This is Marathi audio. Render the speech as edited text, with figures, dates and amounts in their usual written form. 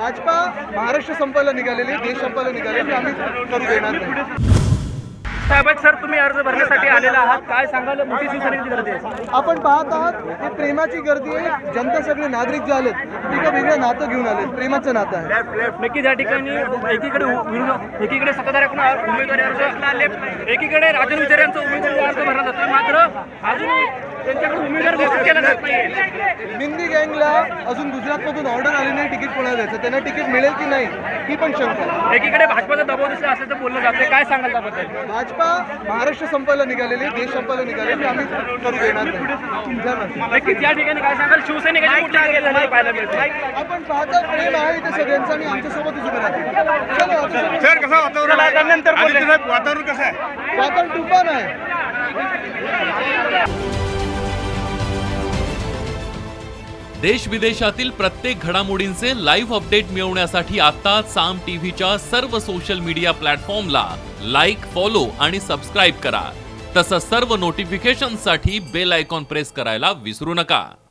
भाजपा महाराष्ट्र संपायला निघालेली, देश संपायला निघालेली, आम्ही करू देणार नाही. साहेब सर, तुम्ही अर्ज भरण्यासाठी आलेला आहात, काय सांगाल? मोठी शिवसेनेची गर्दी आहे. आपण पाहत आहात हे प्रेमाची गर्दी आहे. जनता सगळे नागरिक जे आलेत ते एका वेगळं नातं घेऊन आलेत, प्रेमाचं नातं आहे. नक्कीच या ठिकाणी एकीकडे सत्ताधाऱ्याकडून उमेदवारी अर्ज आले, एकीकडे राजन विचार यांचा उमेदवारी अर्ज भरला जातो, मात्र अजून त्यांच्याकडून उमेदवार घोषित केला जात नाही. मिंदी गँगला अजून गुजरातमधून ऑर्डर आली नाही तिकीट कोणाला द्यायचं, त्यांना तिकीट मिळेल की नाही ही पण शंका आहे. एकीकडे भाजपाचा दबाव दिसला असल्याचं बोललं जातं, काय सांगाल त्याबद्दल? भाजपा महाराष्ट्र संपायला निघालेली, देश संपायला निघालेली, आम्ही करू देणार नाही. नक्कीच या ठिकाणी काय सांगाल? शिवसैनिकांची मोठी आघाडी झालेली पाहायला मिळते. आपण पाहता प्रेम आहे इथे सगळ्यांचं आणि आमच्यासोबतच उभे राहतील. चलो सर, कसं वातावरण आहे? आदित्य साहेब, वातावरण कसं आहे? वातावरण तुफान आहे. देश विदेशातील प्रत्येक घडामोडींचे लाईव्ह अपडेट मिळवण्यासाठी आता साम टीव्हीच्या सर्व सोशल मीडिया प्लॅटफॉर्मला लाईक, फॉलो आणि सबस्क्राईब करा. तसंच सर्व नोटिफिकेशनसाठी बेल आयकॉन प्रेस करायला विसरू नका.